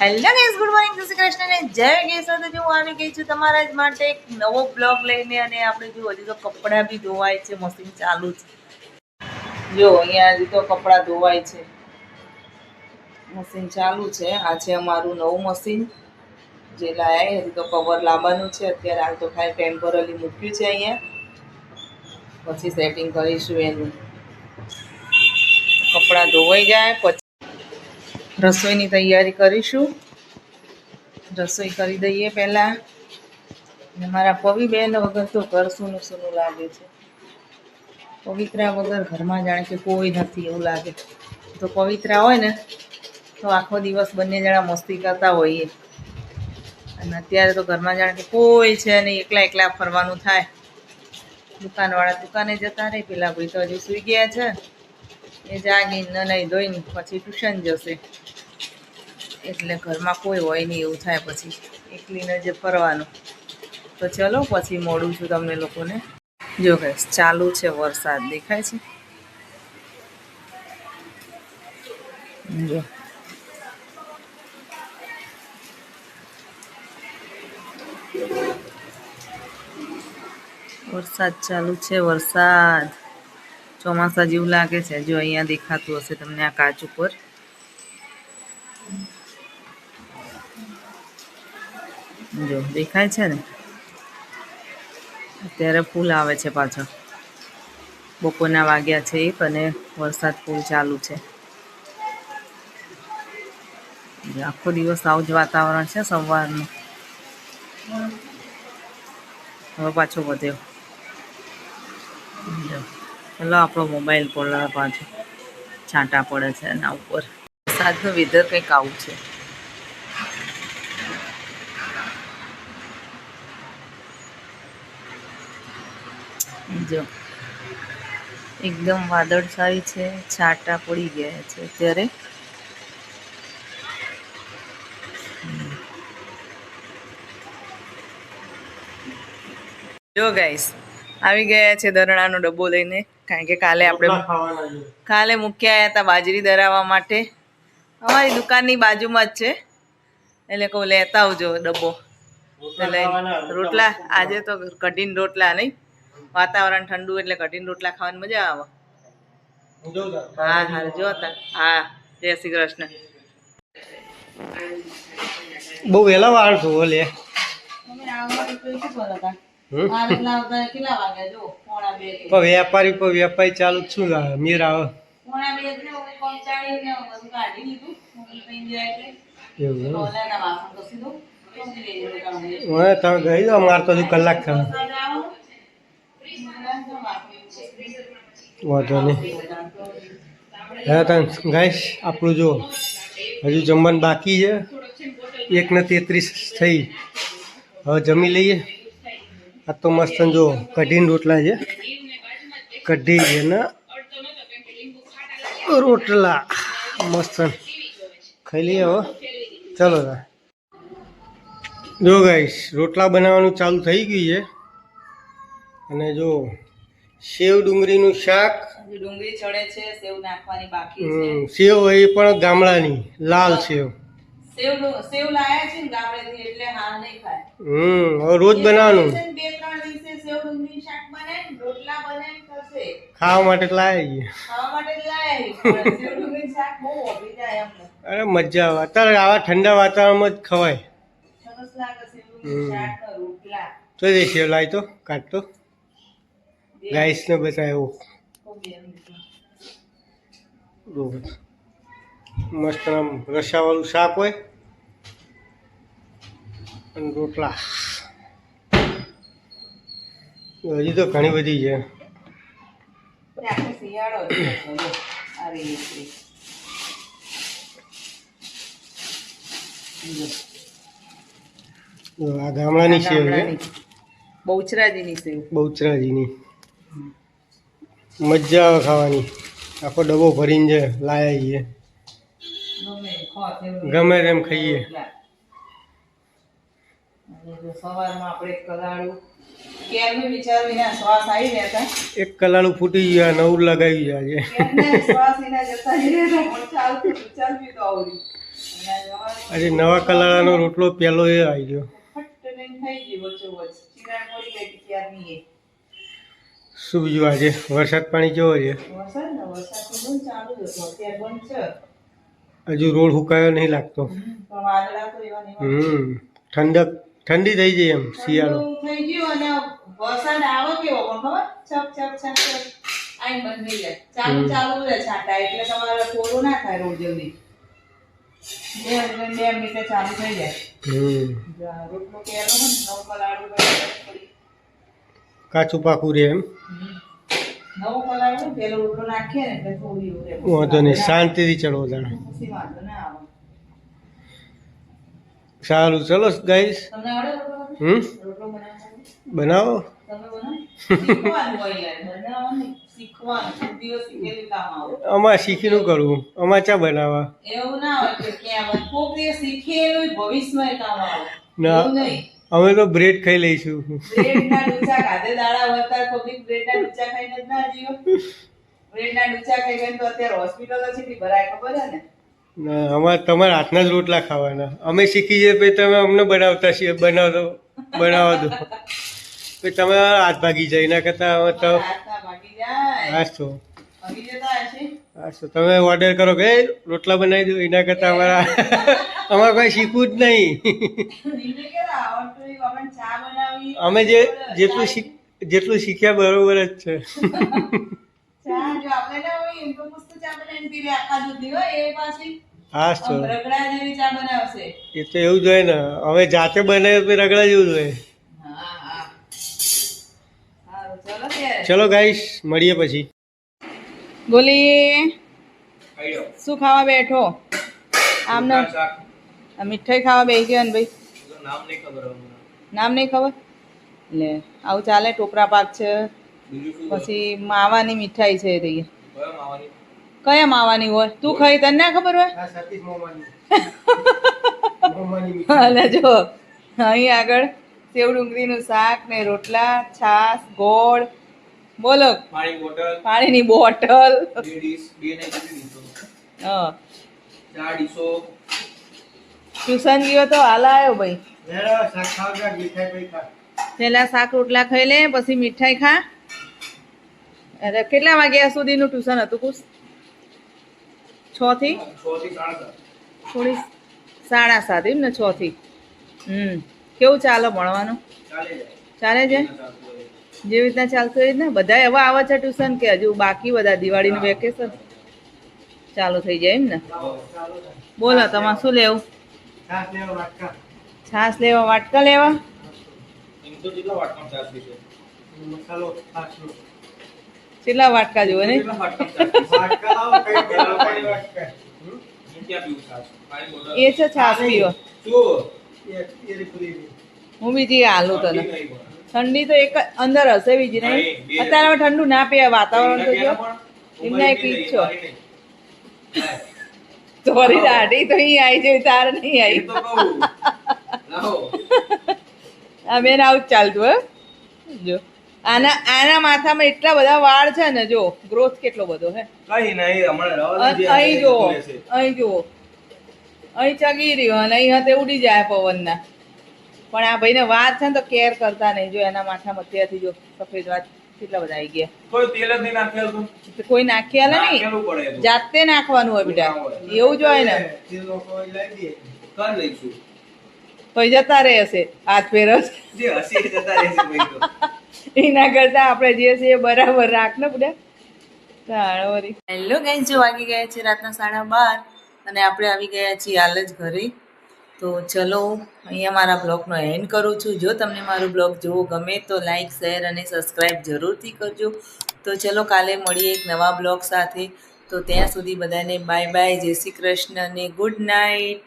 Hello guys, good morning, જય શ્રી કૃષ્ણ ને જય ગેસ. તો જો હું આવી ગઈ છું તમારા જ માટે એક નવો બ્લોગ લઈને. અને આપણે જો હજી તો કપડાં બી ધોવાય છે, મશીન ચાલુ છે. જો અહીંયા હજી તો કપડાં ધોવાય છે, મશીન ચાલુ છે. આ છે અમારું નવું મશીન જે લાયા. હજી તો કવર લાવવાનું છે. અત્યારે હાલ તો ખાલી ટેમ્પરરી મૂક્યું છે અહીંયા, પછી સેટિંગ કરીશું એનું. કપડાં ધોવાઈ જાય પછી રસોઈની તૈયારી કરીશું. રસોઈ કરી દઈએ પહેલાં. ને મારા પવી બેન વગર તો ઘર સૂનું સૂનું લાગે છે. પવિત્રા વગર ઘરમાં જાણે કે કોઈ નથી એવું લાગે. તો પવિત્રા હોય ને તો આખો દિવસ બંને જણા મસ્તી કરતા હોઈએ, અને અત્યારે તો ઘરમાં જાણે કે કોઈ છે નહીં, એકલા એકલા ફરવાનું થાય. દુકાનવાળા દુકાને જતા રહે, પેલા ભાઈ તો હજી સૂઈ ગયા છે. એ જાગીને નહીં ધોઈને પછી ટ્યુશન જશે, એટલે ઘરમાં કોઈ હોય નહીં એવું થાય. પછી એકલીને જે ફરવાનું. તો ચલો પછી મોડું છું તમને લોકોને. જો ગાઈસ ચાલુ છે વરસાદ, દેખાય છે? જો વરસાદ ચાલુ છે. વરસાદ ચોમાસા જેવું લાગે છે. જો અહીંયા દેખાતું હશે તમને આ કાચ ઉપર. જો દેખાય છે ને? અત્યારે ફૂલ આવે છે પાછળ. બપોરના વાગ્યા છે 1 અને વરસાદ ફૂલ ચાલુ છે. આખો દિવસ આવું જ વાતાવરણ છે સવારનું. હવે પાછો વધ્યો. ચલો આપણો મોબાઈલ પર પાછો છાંટા પડે છે એના ઉપર. વરસાદનું વેધર કંઈક આવું છે. જો એકદમ વાદળછાઈ છે, છાંટા પડી ગયા છે અત્યારે. જો ગાઈસ આવી ગયા છે દરણાનો ડબ્બો લઈને, કારણ કે કાલે મૂક્યા આવ્યા હતા બાજરી દરાવવા માટે. અમારી દુકાનની બાજુમાં જ છે, એટલે કહું લેતા આવજો ડબ્બો. રોટલા આજે તો કઢીને રોટલા નહીં, વાતાવરણ ઠંડુ એટલે કઢીને રોટલા ખાવાની મજા આવે. હા હા જોતા. હા જય શ્રી કૃષ્ણ. બહુ વહેલા વાર છો લે. વેપારી ચાલુ શું મેર આવે. તમે ગઈ દો માર તો હજુ કલાક થયો. વાંધો નહીં. હા તને ગાઈશ આપણું જો હજુ જમવાનું બાકી છે. 1:33 થઈ. હવે જમી લઈએ. આ તો મસ્ત જો કઢીને રોટલા છે. કઢી છે ને રોટલા મસ્ત ખાઈ લઈએ હવે. ચલો જો ગાઈશ રોટલા બનાવવાનું ચાલુ થઈ ગયું છે. અને જો સેવ ડુંગળીનું શાક. ડુંગળી ચડે છે, સેવ નાખવાની બાકી છે. સેવ એ પણ ગામડાની લાલ સેવ. સેવ લાયા છે ને ગામડેથી, એટલે હાલ નહીં ખાય. હવે રોજ બનાવવાનું. 2-3 દિવસે સેવ ડુંગળી શાક બનાય, રોટલા બનાય કરશે. ખાવા માટે લાયા. સેવ ડુંગળી શાક બહુ ઓબી જાય અમને. અરે મજા આવે. અત્યારે આવા ઠંડા વાતાવરણમાં જ ખવાય. સરસ લાગે સેવ ડુંગળી શાક રોટલા. તો દે સેવ લાય તો કાઢતો ગાઈસ ને બતાવ્યો. મસ્ત આમ રસાવાળું શાક હોય અને રોટલા. હજી તો ઘણી બધી છે. આ ગામડાની સેવ છે, બહુચરાજીની સેવ. બહુચરાજીની મજા આવે ખાવાની. આખો ડબ્બો ભરીને છે લાયા છીએ, ગમે તેમ ખાઈએ. સવારમાં આપણે કલાળું કેરનું વિચાર વિના શ્વાસ આવી રહ્યા હતા. એક કલાળું ફૂટી ગયા, નવું લગાવી જાય છે. શ્વાસ વિના જતા રહ્યા ચાલતું ચાલવી તો આવડી. આજે નવા કલાળાનો રોટલો પહેલો એ આવી ગયો. શું બીજું આજે વરસાદ પાણી કેવો છે? હજુ રોડ હુકાયો નહીં લાગતો. ઠંડક ઠંડી થઈ જાય એમ શિયાળો થઈ ગયો અને વરસાદ આવે કેવો પણ ખબર છપ છપ છપ છપ આઈ બંધ થઈ જાય ચાલુ ચાલુ રહે છાંટા એટલે તમારે થોડું ના થાય રોડ જલ્દી 2 મિનિટે ચાલુ થઈ જાય. રોટલો કેરો ને નવ કલાડું કાચું પાકું રે એમ 9 કલાડું પેલો રોટલો નાખીએ ને એટલે થોડી ઉરે વાંધો નહીં શાંતિથી ચડવો જાણે. પછી વાંધો ના આવે. સારું ચલો ગાઈસ. તમને આવડે રોટલો બનાવો. તમે બનાવો શીખવાનું હોય યાર બનાવવાનું શીખવાનું એક દિવસ શીખેલી કામ આવે. અમાર શીખીનું કરવું અમાર ચા બનાવવા એવું ના હોય કે ક્યાં કોક દિવસ શીખેલું ભવિષ્યમાં કામ આવે. ના એવું નહીં. અમે તો બ્રેડ ખાઈ લઈશું. બ્રેડના ડૂચા ખાધે દાડા વતા કોબી બ્રેડના ડૂચા ખાઈને જ ના જીવો. બ્રેડના ડૂચા ખાઈ ગઈ તો અત્યારે હોસ્પિટલ છે ભરાય ખબર હે ને. ના અમારે તમારા હાથના જ રોટલા ખાવાના. અમે શીખી જઈએ પછી તમે અમને બનાવતા છીએ બનાવવા દો પછી તમે હાથ ભાગી જાય એના કરતાં હવે તો હાથના ભાગી જાય. હાસ તો ભાગી જતા હશે. હાસ તો તમે ઓર્ડર કરો કે રોટલા બનાવી દો એના કરતાં અમારે કોઈ શીખવું જ નહીં. એને કેલા આવડતું નહીં આપણે ચા બનાવી. અમે જેટલું શીખ્યા બરોબર જ છે. ચા જો આપણે ના હોય એમ તો મસ્ત ચા બનાવીને પીવે આખા દૂધની હોય એ પાછી હાસ તો રગડા જેવી ચા બનાવશે. એ તો એવું જ હોય ને હવે જાતે બનાવે તો રગડા જેવું જ હોય. હા હા સારું ચલો ત્યારે. ચલો ગાઈસ મળીએ પછી. બોલીએ શું ખાવા બેઠો? આમને મીઠાઈ ખાવા બેસી ગયા ને ભાઈ? નામ નહીં ખબર લે આવું ચાલે. ટોપરા પાક છે પછી માવાની મીઠાઈ છે રહી. કયા માવાની હોય તું ખાઈ તને ના ખબર હોય? અલે જો અહીં આગળ સેવ ડુંગળીનું શાક ને રોટલા છાસ ગોળ બોલો પાણીની બોટલ. ટ્યુશન ગયો તો હાલ આવ્યો ભાઈ. પેલા શાક રોટલા ખાઈ લે પછી મીઠાઈ ખા. અરે કેટલા વાગ્યા સુધીનું ટ્યુશન હતું કુશ? 6 થી થોડી 7:30 એમ ને 6 થી. કેવું ચાલે ભણવાનું? ચાલે છે જેવી રીતના ચાલતું હોય ને. બધા એવા આવે છે ટ્યુશન કે હજુ બાકી? બધા દિવાળીનું વેકેશન ચાલુ થઈ જાય એમ ને. બોલો તમારે શું લેવું? છાસ લેવા વાટકા લેવા? કેટલા વાટકા જોવે ને? એ છે છાસ પીવો. હું બીજી હાલું તને. ઠંડી તો એક અંદર હશે બીજી નહીં. અત્યારે ઠંડુ ના પીએ વાતાવરણ તો જો એમના એક ઈચ્છો સોરી દાઢી તો અહીં આવી જાય તારે નહીં આવી. આ બેન આવું જ ચાલતું હે જો. આના માથામાં એટલા બધા વાળ છે ને જો ગ્રોથ કેટલો બધો હે. અહીં જુઓ અહીં જુઓ અહીં ચગી રહ્યો અને અહીં હાથે ઉડી જાય પવનના. પણ આ ભાઈને વાત છે ને તો કેર કરતા નહીં. જો એના માથામાં અત્યારથી જો સફેદ વાત કેટલા બધા આવી ગયા. કોઈ નાખી આલે નહીં જાતે નાખવાનું હોય બેટા. એવું જ હોય ને પછી જતા રહેશે હાથ ફેરવશે. એના કરતા આપણે જે છે એ બરાબર રાખ ને બધા. હેલો ગાઈસ જો વાગી ગયા છે રાતના 12:30 અને આપણે આવી ગયા છીએ હાલ જ ઘરે. તો ચલો અહીંયા મારા બ્લોગનો એન્ડ કરું છું. જો તમને મારો બ્લોગ જોવો ગમે તો લાઈક શેર અને સબસ્ક્રાઈબ જરૂરથી કરજો. તો ચલો કાલે મળીએ એક નવા બ્લોગ સાથે. તો ત્યાં સુધી બધાને બાય બાય, જય શ્રી કૃષ્ણ અને ગુડ નાઇટ.